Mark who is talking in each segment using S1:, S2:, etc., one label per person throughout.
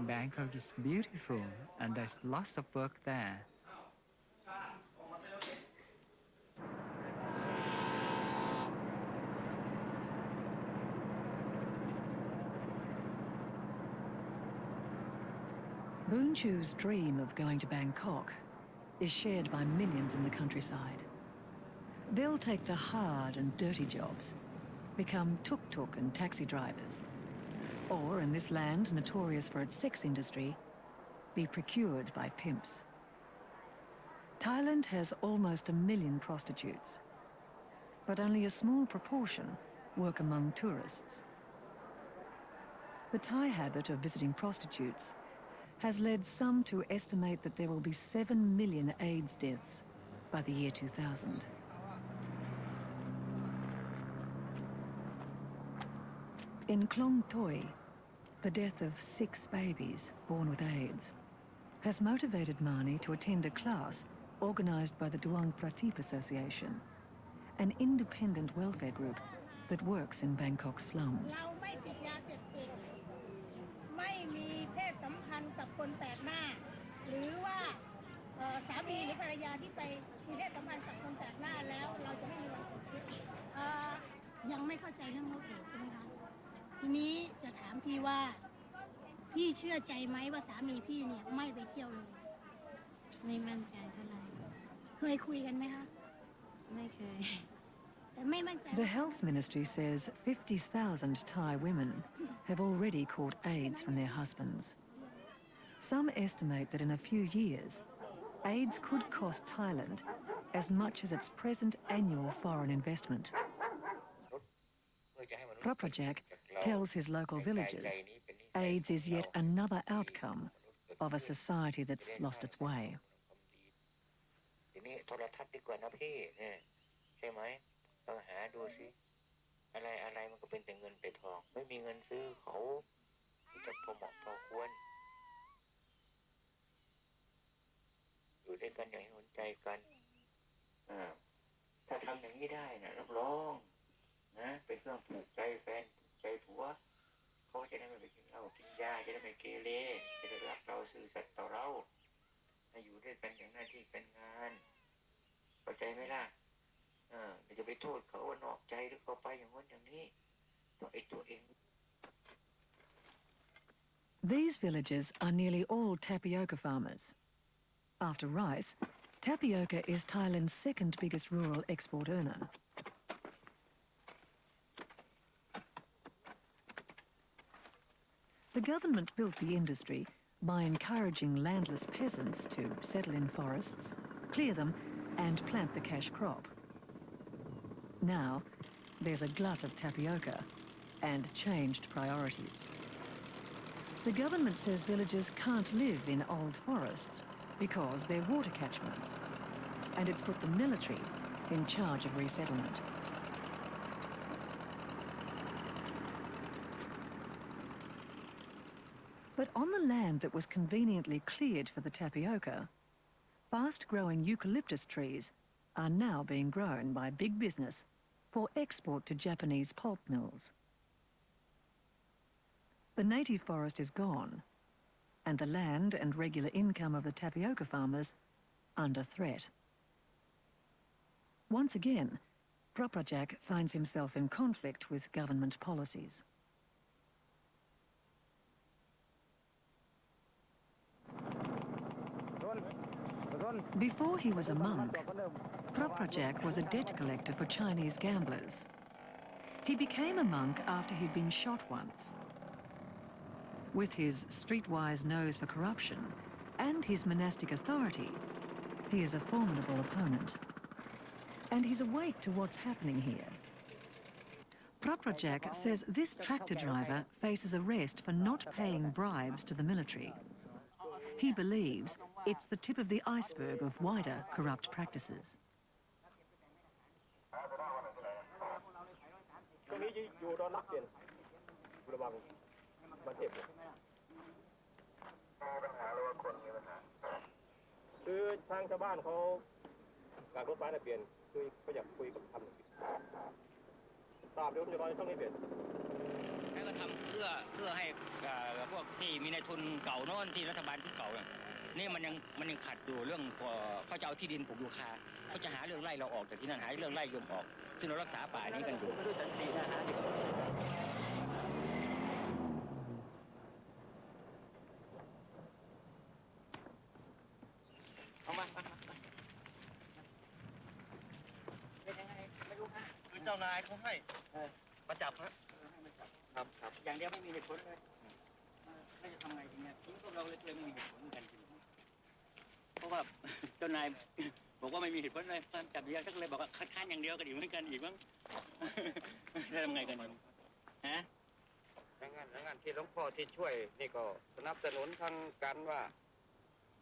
S1: Bangkok is beautiful and there's lots of work there.
S2: Boon Chu's dream of going to Bangkok is shared by millions in the countryside. They'll take the hard and dirty jobs, become tuk-tuk and taxi drivers, or, in this land notorious for its sex industry, be procured by pimps. Thailand has almost 1 million prostitutes, but only a small proportion work among tourists. The Thai habit of visiting prostitutes has led some to estimate that there will be 7 million AIDS deaths by the year 2000. In Klong Toi, the death of 6 babies born with AIDS has motivated Mani to attend a class organised by the Duang Pratip Association, an independent welfare group that works in Bangkok's slums.
S3: ไม่มีเพศสัมพันธ์กับคนแปลกหน้าหรือว่าสามีหรือภรรยาที่ไปมีเพศสัมพันธ์กับคนแปลกหน้าแล้วเราจะไม่มีวันติดคุกยังไม่เข้าใจเรื่องโรคเอดส์ใช่ไหมคะทีนี้จะถามพี่ว่าพี่เชื่อใจไหมว่าสามีพี่เนี่ยไม่ไปเที่ยวเลยไม่มั่นใจเท่าไหร่เคยคุยกันไหมคะไม่เคย
S2: The health ministry says 50,000 Thai women have already caught AIDS from their husbands. Some estimate that in a few years, AIDS could cost Thailand as much as its present annual foreign investment. Propajak tells his local villagers AIDS is yet another outcome of a society that's lost its way.
S4: ต้องหาดูสิอะไรมันก็เป็นแต่เงินแต่ทองไม่มีเงินซื้อเขาจะพอเหมาะพอควรอยู่ด้วยกันอย่างหัวใจกันถ้าทำอย่างนี้ได้นะรับรองนะเป็นเครื่องผูกใจแฟนผูกใจผัวเขาจะได้ไม่ไปกินเหล้ากินยาจะได้ไม่เกเรจะได้รักเราซื่อสัตย์ต่อเราอยู่ด้วยกันอย่างหน้าที่เป็นงานเข้าใจไหมล่ะ
S2: These villages are nearly all tapioca farmers. After rice, tapioca is Thailand's second biggest rural export earner. The government built the industry by encouraging landless peasants to settle in forests, clear them, and plant the cash crop. Now, there's a glut of tapioca and changed priorities. The government says villagers can't live in old forests because they're water catchments, and it's put the military in charge of resettlement. But on the land that was conveniently cleared for the tapioca, fast-growing eucalyptus trees are now being grown by big business for export to Japanese pulp mills. The native forest is gone, and the land and regular income of the tapioca farmers under threat. Once again, Propajak finds himself in conflict with government policies. Before he was a monk, Propajak was a debt collector for Chinese gamblers. He became a monk after he'd been shot once. With his streetwise nose for corruption and his monastic authority, he is a formidable opponent. And he's awake to what's happening here. Propajak says this tractor driver faces arrest for not paying bribes to the military. He believes it's the tip of the iceberg of wider corrupt practices.
S5: เพื่อให้พวกที่มีในทุนเก่าโน่นที่รัฐบาลชุดเก่านี่มันยังขัดอยู่เรื่องเขาจะเอาที่ดินปลูกยูคาเขาจะหาเรื่องไล่เราออกจากที่นั่นหาเรื่องไล่ยมออกซึ่งเรารักษาป่านี้กันอยู่ด้วยสันตินะฮะเอามาเป็นยังไงไม่รู้ฮะ
S6: คือเจ้านายเขาให้มาจับฮะครับ
S5: อย่างเดียวไม่มีเหตุผลเลยไม่จะทำไงทีเนี้ยทีนี้พวกเราเลยไม่มีเหตุผลกันจริงเพราะว่าเจ้านายบอกว่าไม่มีเหตุผลเลยจับเดียวก็เลยบอกว่าคัดค้านอย่างเดียวก็ดีเหมือนกันอีกมั้งจะทำไงกันฮะ
S7: ดังนั้นที่หลวงพ่อที่ช่วยนี่ก็สนับสนุนทางกันว่า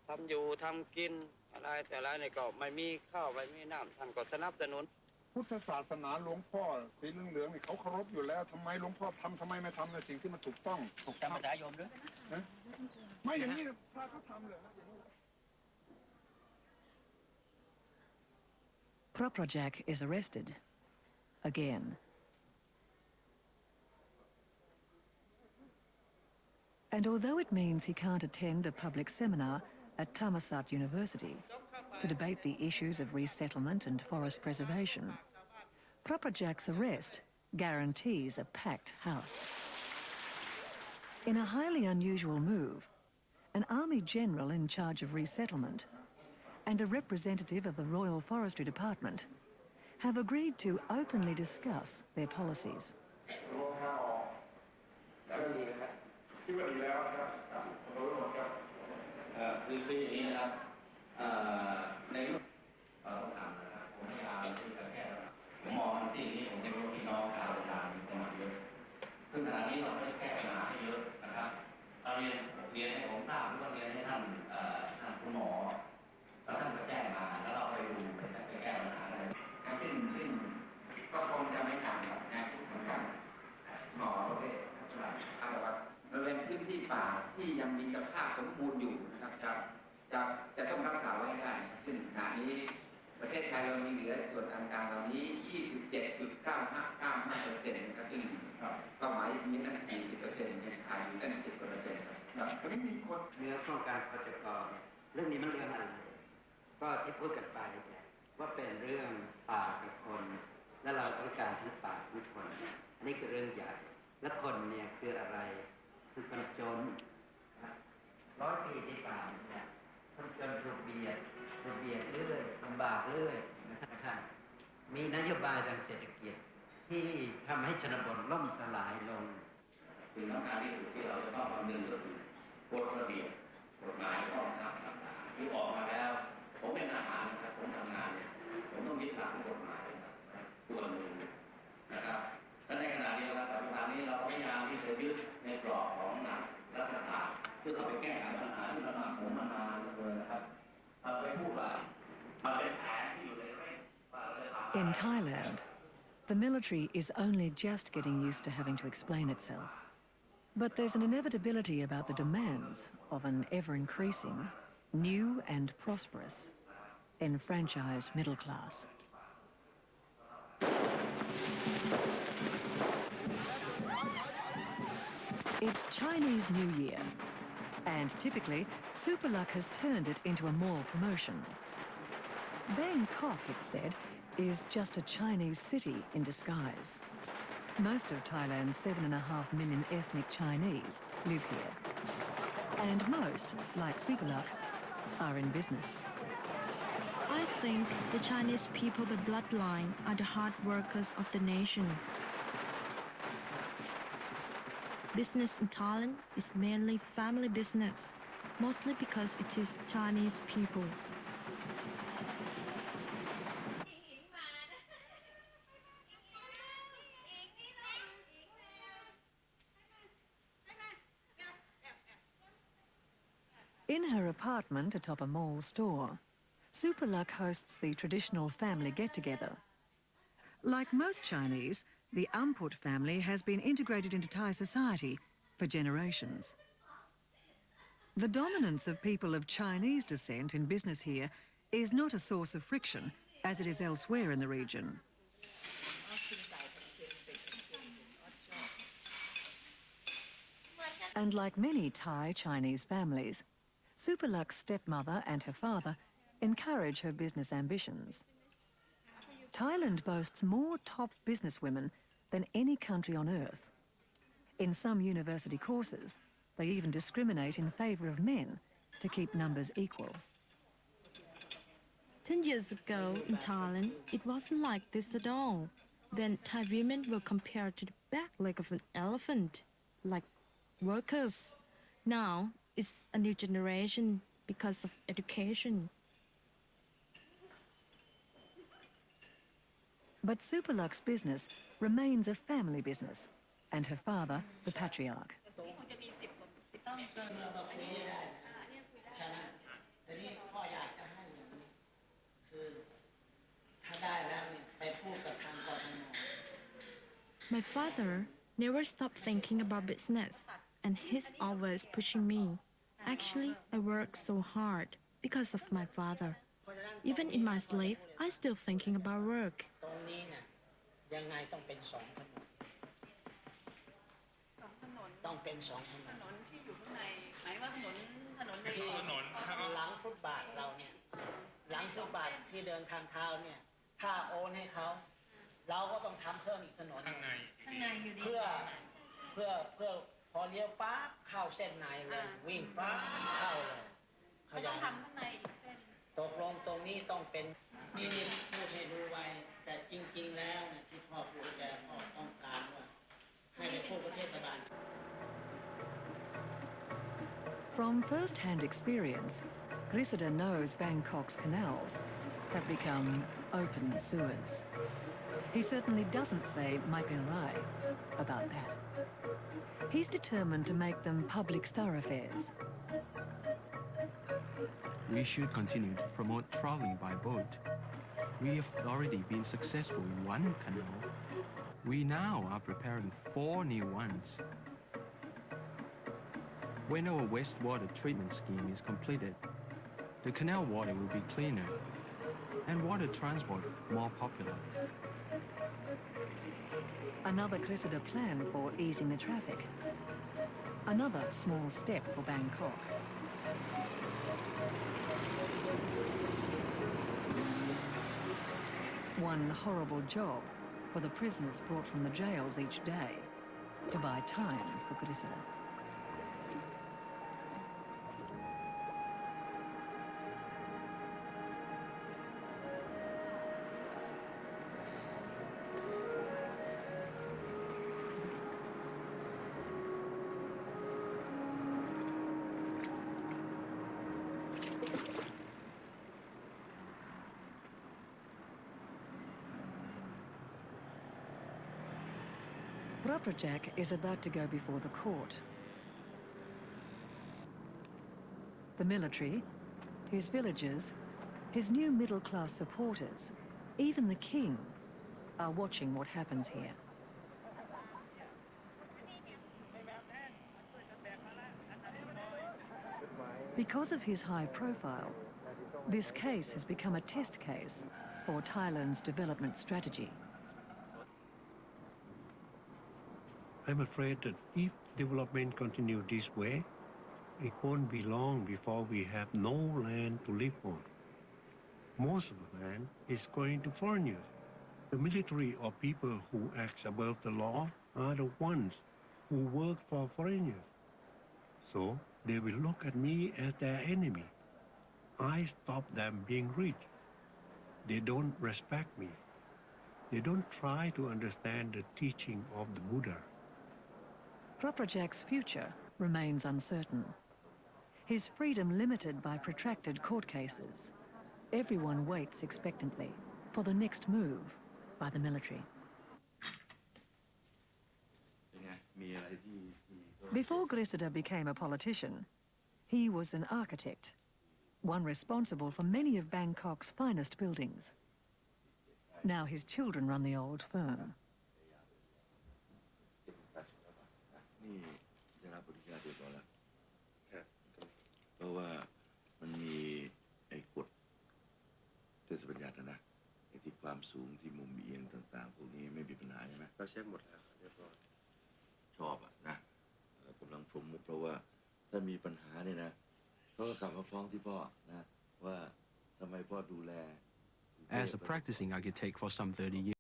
S7: ทำอยู่ทำกินอะไรแต่ละนี่ก็ไม่มีข้าวไม่มีน้ำท่านก็สนับสนุน
S8: พุทธศาสนาหลวงพ่อสีเหลืองๆนี่เขาเคารพอยู่แล้วทำไมหลวงพ่อทำไมไม่ทำในสิ่งที่มันถูกต้อง
S5: ถูกตามภาษาโยมด้วย
S8: ไม่อย่างนี้พระเขาทำเลย
S2: Propelled is arrested again. And although it means he can't attend a public seminar at Thammasat University to debate the issues of resettlement and forest preservation, Propelled's arrest guarantees a packed house. In a highly unusual move, an army general in charge of resettlement and a representative of the Royal Forestry Department have agreed to openly discuss their policies.
S9: ซึ่งขณะนี้เราได้แก้ปัญหาให้เยอะนะครับเราเรียนให้ผมทราบหรือว่าเรียนให้ท่านคุณหมอแล้วท่านก็แจ้งมาแล้วเราไปดูไปแก้ปัญหาอะไรซึ่งก็คงจะไม่ต่างกับงานที่เหมือนกันหมอประเภทเขาบอกว่าเราเป็นพื้นที่ป่าที่ยังมีสภาพสมบูรณ์อยู่นะครับจะต้องรักษาไว้ให้ได้ซึ่งขณะนี้ประเทศไทยเรามีเหลือส่วนต่างๆเหล่านี้ 27.95% นะครับซึ่งเป้าหมายนี้นั่น 40% ยังขาดอยู่ตั้ง 10% ครับตอนนี้มีคน
S10: เนื้อโครงการพจก.เรื่องนี้มันเรื่องอะไรก็ที่พูดกันไปว่าเป็นเรื่องป่ากับคนและเราต้องการทั้งป่าทั้งคนอันนี้คือเรื่องใหญ่และคนเนี่ยคืออะไรคือคนจน100 ปีที่ผ่านเนี่ยคนจนถูกเบียดเรื่อยลำบากเรื่อยนะครับมีนโยบายทางเศรษฐกิจที่ทำให้ชนบทล่มสลายลง
S9: สิ่งสำคัญที่สุดที่เราจะต้องคำนึงก็คือกฎระเบียบกฎหมายข้อบังคับต่างๆที่ออกมาแล้วผมเป็นทหารนะครับผมทำงานผมต้องยึดหลักกฎหมายส่วนหนึ่งนะครับและในขณะเดียวกันปัจจุบันนี้เราพยายามที่จะยึดในกรอบของหลักรัฐธรรมเพื่อเข้าไปแก้ไขปัญหาที่เราหนักหน่วงมานานเลยนะครับไปพูดว่ามันเป็นแผนที่อยู่ในเร่ง
S2: In Thailand, the military is only just getting used to having to explain itself. But there's an inevitability about the demands of an ever-increasing, new and prosperous, enfranchised middle class. It's Chinese New Year, and typically, Superluck has turned it into a mall promotion. Bangkok, it's said, is just a Chinese city in disguise. Most of Thailand's 7.5 million ethnic Chinese live here. And most, like Superluck, are in business.
S11: I think the Chinese people by bloodline are the hard workers of the nation. Business in Thailand is mainly family business, mostly because it is Chinese people.
S2: In her apartment atop a mall store, Superluck hosts the traditional family get-together. Like most Chinese, the Amput family has been integrated into Thai society for generations. The dominance of people of Chinese descent in business here is not a source of friction, as it is elsewhere in the region. And like many Thai Chinese families, Superluck's stepmother and her father encourage her business ambitions. Thailand boasts more top businesswomen than any country on earth. In some university courses, they even discriminate in favour of men to keep numbers equal.
S11: 10 years ago in Thailand, it wasn't like this at all. Then Thai women were compared to the back leg of an elephant, like workers. Now it's a new generation because of education.
S2: But Superluck's business remains a family business, and her father the patriarch.
S11: My father never stopped thinking about business, and he's always pushing me. Actually, I work so hard because of my father. Even in my sleep, I'm still thinking about work.
S12: ต้องเป็นสองถนนที่อยู่ข้างในหมายว่าถนนในที่หลังฟุตบาทเราเนี่ยหลังฟุตบาทที่เดินทางเท้าเนี่ยถ้าโอนให้เขาเราก็ต้องทำเพิ่มอีกถนนข้างในอยู่ดีเพื่อพอเลี้ยวปั๊บเข้าเส้นในเลยวิ่งปั๊บเข้าเลยเขาต้องทำข้างในอีกเส้นตกลงตรงนี้ต้องเป็นนี่พูดให้ดูไว้แต่จริงๆแล้วเนี่ยที่พ่อพูดแกพ่อต้องการว่าให้ไปพูดประเทศบาล
S2: From first-hand experience, Grisida knows Bangkok's canals have become open sewers. He certainly doesn't say Maipenrai about that. He's determined to make them public thoroughfares.
S13: We should continue to promote traveling by boat. We have already been successful in one canal. We now are preparing 4 new ones. When our wastewater treatment scheme is completed, the canal water will be cleaner and water transport more popular.
S2: Another Grisida plan for easing the traffic. Another small step for Bangkok. One horrible job for the prisoners brought from the jails each day to buy time for Grisida. Propelled is about to go before the court. The military, his villagers, his new middle-class supporters, even the king, are watching what happens here. Because of his high profile, this case has become a test case for Thailand's development strategy.
S14: I'm afraid that if development continues this way, it won't be long before we have no land to live on. Most of the land is going to foreigners. The military or people who act above the law are the ones who work for foreigners. So they will look at me as their enemy. I stop them being rich. They don't respect me. They don't try to understand the teaching of the Buddha.
S2: Propelled's future remains uncertain. His freedom limited by protracted court cases. Everyone waits expectantly for the next move by the military. Before Grisida became a politician, he was an architect, one responsible for many of Bangkok's finest buildings. Now his children run the old firm.
S15: นี่ได้รับบริการเรียบร้อยแล้วเพราะว่ามันมีไอ้กฎเทศบัญญัตินะไอ้ที่ความสูงที่มุมเอียงต่างๆพวกนี้ไม่มีปัญหาใช่ไหมเราเช็คหมดแล้วเรียบร้อยชอบอ่ะนะกำลังโปร ถ้ามีปัญหาเนี่ยนะเขาก็กลับมาฟ้องที่พ่อนะว่าทำไมพ่อดูแล
S13: As a practicing architect for some 30 years,